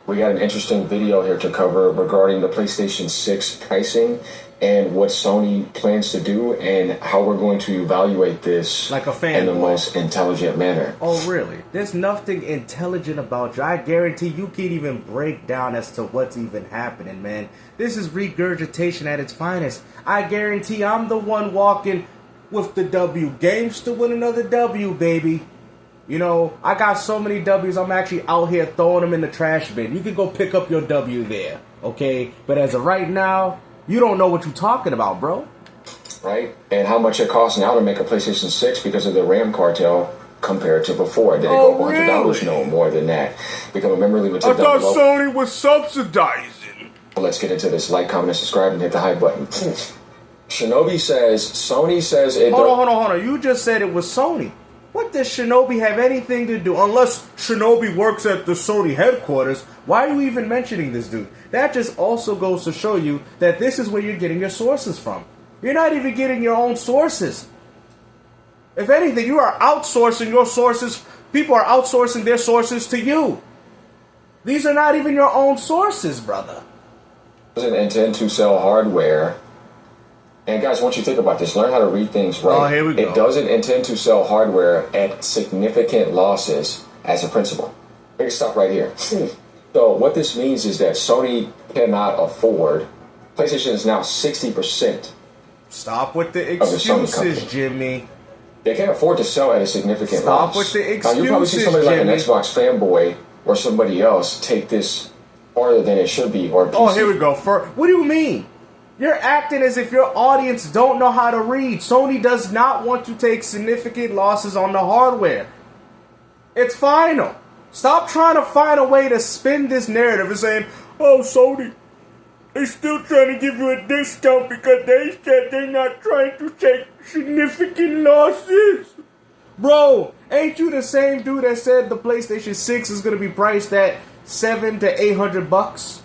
We got an interesting video here to cover regarding the PlayStation 6 pricing and what Sony plans to do and how we're going to evaluate this like a fan in the most intelligent manner. Oh, really? There's nothing intelligent about you. I guarantee you can't even break down as to what's even happening, man. This is regurgitation at its finest. I guarantee I'm the one walking with the W. Games to win another W, baby. You know, I got so many W's, I'm actually out here throwing them in the trash bin. You can go pick up your W there, okay? But as of right now, you don't know what you're talking about, bro. Right? And how much it costs now to make a PlayStation 6 because of the RAM cartel compared to before. Did it go up $100? No, more than that. Become a member, leave it to I thought Sony was subsidizing. Well, let's get into this. Like, comment, and subscribe, and hit the hype button. Shinobi says, Sony says it... Hold on. You just said it was Sony. What does Shinobi have anything to do? Unless Shinobi works at the Sony headquarters, why are you even mentioning this dude? That just also goes to show you that this is where you're getting your sources from. You're not even getting your own sources. If anything, you are outsourcing your sources. People are outsourcing their sources to you. These are not even your own sources, brother. Doesn't intend to sell hardware. And guys, once you think about this, learn how to read things right. Oh, here we go. It doesn't intend to sell hardware at significant losses as a principal. Let me stop right here. So what this means is that Sony cannot afford. PlayStation is now 60%. Stop with the excuses, Jimmy. They can't afford to sell at a significant Stop loss. with the excuses, now, you probably see somebody like an Xbox fanboy or somebody else take this farther than it should be. Or PC. Oh, here we go. What do you mean? You're acting as if your audience don't know how to read. Sony does not want to take significant losses on the hardware. It's final. Stop trying to find a way to spin this narrative and saying, oh, Sony, they're still trying to give you a discount because they said they're not trying to take significant losses. Bro, ain't you the same dude that said the PlayStation 6 is going to be priced at $700 to $800?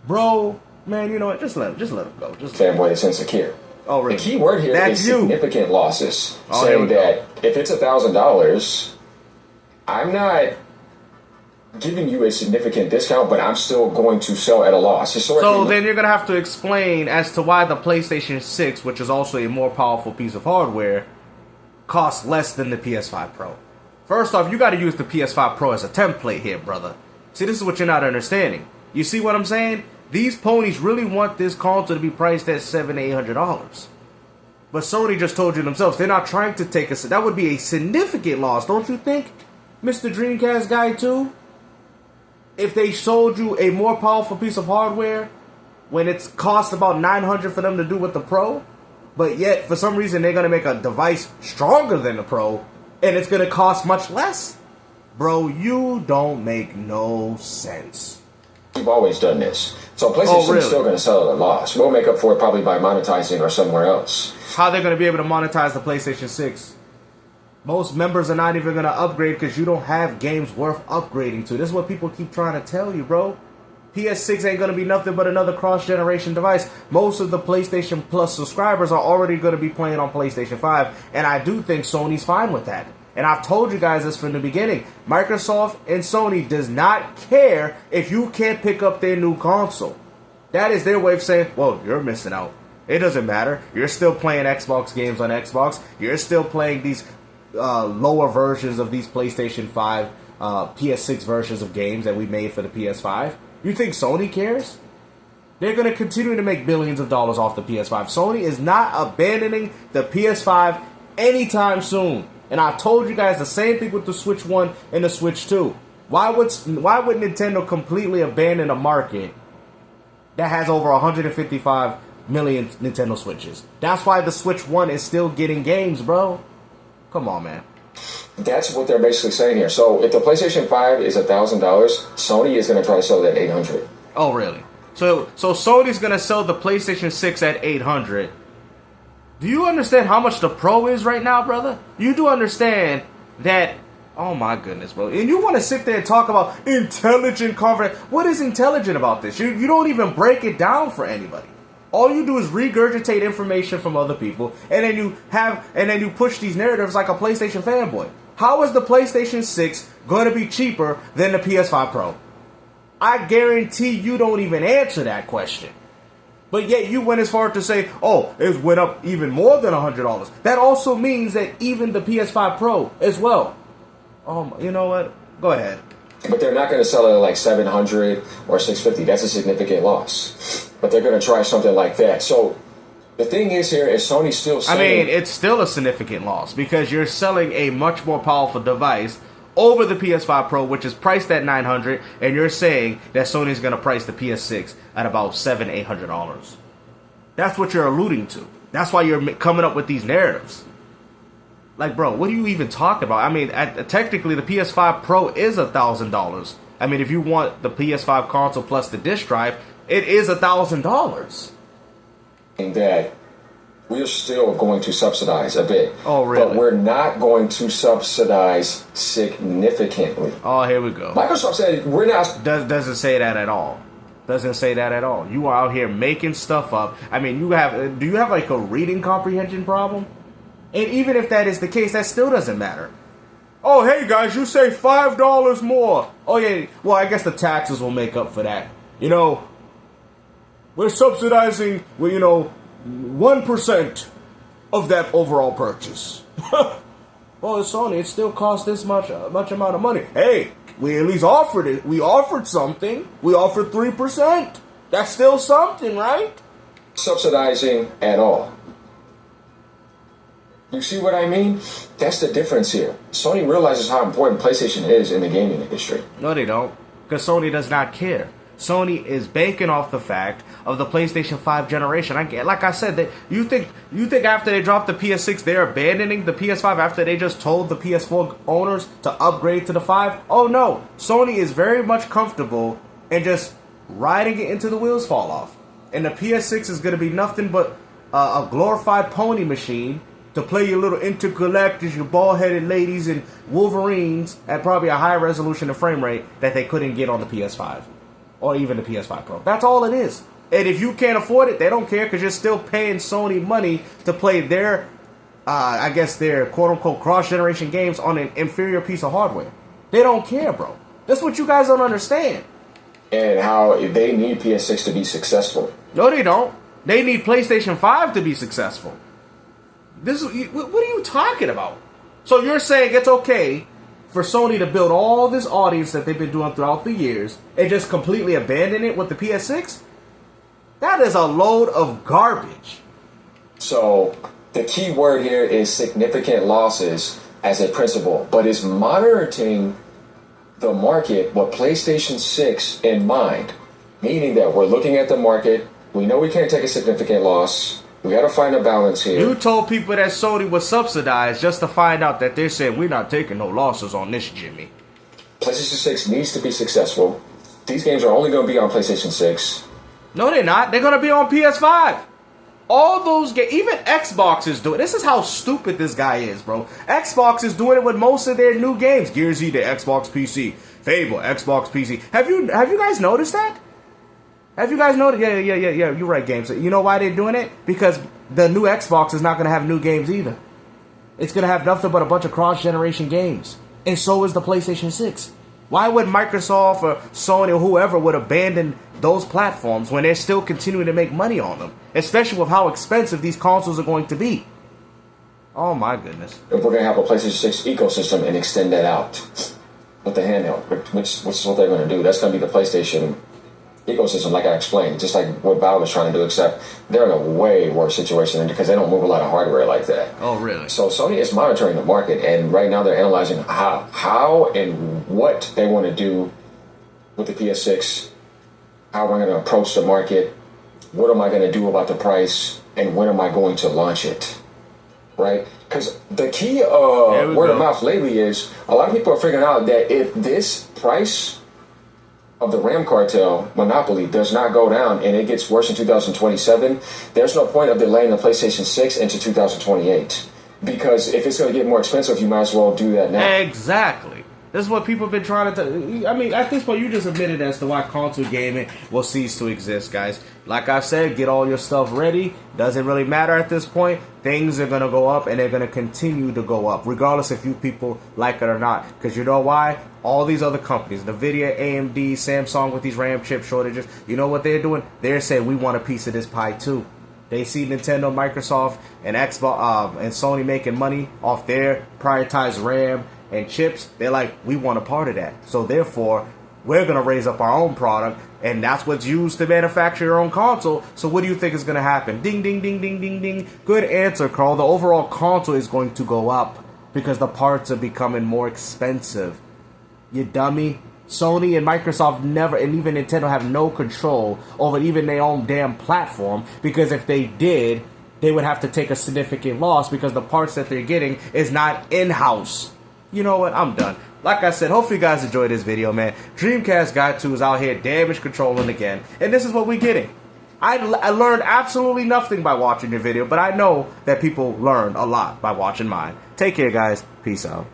Bro, man, you know what? Just let him go. Fanboy is insecure. Oh, really? The key word here is significant losses. Oh, saying that if it's $1,000, I'm not giving you a significant discount, but I'm still going to sell at a loss. So then you're going to have to explain as to why the PlayStation 6, which is also a more powerful piece of hardware, costs less than the PS5 Pro. First off, you got to use the PS5 Pro as a template here, brother. See, this is what you're not understanding. You see what I'm saying? These ponies really want this console to be priced at $700 to $800. But Sony just told you themselves, they're not trying to take us. That would be a significant loss, don't you think, Mr. Dreamcast guy too? If they sold you a more powerful piece of hardware when it's cost about $900 for them to do with the Pro, but yet for some reason they're going to make a device stronger than the Pro and it's going to cost much less? Bro, you don't make no sense. We've always done this. So PlayStation is still going to sell at a loss. We'll make up for it probably by monetizing or somewhere else. How they're going to be able to monetize the PlayStation 6? Most members are not even going to upgrade because you don't have games worth upgrading to. This is what people keep trying to tell you, bro. PS6 ain't going to be nothing but another cross-generation device. Most of the PlayStation Plus subscribers are already going to be playing on PlayStation 5, and I do think Sony's fine with that. And I've told you guys this from the beginning. Microsoft and Sony does not care if you can't pick up their new console. That is their way of saying, well, you're missing out. It doesn't matter. You're still playing Xbox games on Xbox. You're still playing these lower versions of these PlayStation 5, PS6 versions of games that we made for the PS5. You think Sony cares? They're going to continue to make billions of dollars off the PS5. Sony is not abandoning the PS5 anytime soon. And I've told you guys the same thing with the Switch 1 and the Switch 2. Why would Nintendo completely abandon a market that has over 155 million Nintendo Switches? That's why the Switch 1 is still getting games, bro. Come on, man. That's what they're basically saying here. So if the PlayStation 5 is $1,000, Sony is going to try to sell it at $800. Oh, really? So Sony's going to sell the PlayStation 6 at $800. Do you understand how much the Pro is right now, brother? You do understand that... Oh, my goodness, bro. And you want to sit there and talk about intelligent conversation. What is intelligent about this? You don't even break it down for anybody. All you do is regurgitate information from other people, and then you push these narratives like a PlayStation fanboy. How is the PlayStation 6 going to be cheaper than the PS5 Pro? I guarantee you don't even answer that question. But yet you went as far to say, oh, it went up even more than $100. That also means that even the PS5 Pro as well. You know what? Go ahead. But they're not going to sell it at like $700 or $650. That's a significant loss. But they're going to try something like that. So the thing is here is Sony's still selling. I mean, it's still a significant loss because you're selling a much more powerful device over the PS5 Pro, which is priced at $900, and you're saying that Sony's going to price the PS6 at about $700-800. That's what you're alluding to. That's why you're coming up with these narratives. Like, bro, what are you even talking about? I mean, technically, the PS5 Pro is $1,000. I mean, if you want the PS5 console plus the disc drive, it is $1,000. And that we're still going to subsidize a bit. Oh, really? But we're not going to subsidize significantly. Oh, here we go. Microsoft said we're not. Doesn't say that at all. Doesn't say that at all. You are out here making stuff up. I mean, do you have like a reading comprehension problem? And even if that is the case, that still doesn't matter. Oh, hey guys, you say $5 more. Oh yeah, well I guess the taxes will make up for that. You know, we're subsidizing, 1% of that overall purchase. Well, it's Sony. It still costs this much amount of money. Hey, we at least offered it. We offered something. We offered 3%. That's still something, right? Subsidizing at all. You see what I mean? That's the difference here. Sony realizes how important PlayStation is in the gaming industry. No, they don't. Because Sony does not care. Sony is banking off the fact of the PlayStation 5 generation. Like I said, that you think after they dropped the PS6, they're abandoning the PS5 after they just told the PS4 owners to upgrade to the 5? Oh no. Sony is very much comfortable in just riding it until the wheels fall off. And the PS6 is going to be nothing but a glorified pony machine to play your little intergalactic, your bald-headed ladies and Wolverines at probably a higher resolution and frame rate that they couldn't get on the PS5 or even the PS5 Pro. That's all it is. And if you can't afford it, they don't care because you're still paying Sony money to play their, their quote-unquote cross-generation games on an inferior piece of hardware. They don't care, bro. That's what you guys don't understand. And how they need PS6 to be successful. No, they don't. They need PlayStation 5 to be successful. What are you talking about? So you're saying it's okay for Sony to build all this audience that they've been doing throughout the years and just completely abandon it with the PS6? That is a load of garbage. So the key word here is significant losses as a principle, but is monitoring the market with PlayStation 6 in mind, meaning that we're looking at the market. We know we can't take a significant loss. We got to find a balance here. You told people that Sony was subsidized just to find out that they're saying we're not taking no losses on this, Jimmy. PlayStation 6 needs to be successful. These games are only going to be on PlayStation 6. No, they're not. They're going to be on PS5. All those games, even Xbox is doing. This is how stupid this guy is, bro. Xbox is doing it with most of their new games. Gears Z to Xbox PC, Fable Xbox PC. Have you guys noticed that? Have you guys noticed? Yeah. You're right, games. You know why they're doing it? Because the new Xbox is not going to have new games either. It's going to have nothing but a bunch of cross-generation games, and so is the PlayStation 6. Why would Microsoft or Sony or whoever would abandon those platforms when they're still continuing to make money on them, especially with how expensive these consoles are going to be? Oh my goodness. If we're going to have a PlayStation 6 ecosystem and extend that out with the handheld, which is what they're going to do. That's going to be the PlayStation ecosystem, like I explained, just like what Valve is trying to do, except they're in a way worse situation because they don't move a lot of hardware like that. Oh, really? So Sony is monitoring the market, and right now they're analyzing how and what they want to do with the PS6, how am I going to approach the market, what am I going to do about the price, and when am I going to launch it, right? Because the key word of mouth lately is a lot of people are figuring out that if this price of the RAM cartel monopoly does not go down and it gets worse in 2027, there's no point of delaying the PlayStation 6 into 2028. Because if it's going to get more expensive, you might as well do that now. Exactly. This is what people have been trying to... I mean, at this point, you just admitted as to why console gaming will cease to exist, guys. Like I said, get all your stuff ready. Doesn't really matter at this point. Things are going to go up, and they're going to continue to go up, regardless if you people like it or not. Because you know why? All these other companies, NVIDIA, AMD, Samsung with these RAM chip shortages, you know what they're doing? They're saying, we want a piece of this pie, too. They see Nintendo, Microsoft, and Xbox, and Sony making money off their prioritized RAM and chips. They're like, we want a part of that. So therefore, we're going to raise up our own product, and that's what's used to manufacture your own console. So what do you think is going to happen? Ding, ding, ding, ding, ding, ding. Good answer, Carl. The overall console is going to go up because the parts are becoming more expensive. You dummy. Sony and Microsoft never, and even Nintendo, have no control over even their own damn platform, because if they did, they would have to take a significant loss because the parts that they're getting is not in-house. You know what? I'm done. Like I said, hopefully you guys enjoyed this video, man. Dreamcast Guy 2 is out here damage controlling again, and this is what we're getting. I learned absolutely nothing by watching your video, but I know that people learn a lot by watching mine. Take care, guys. Peace out.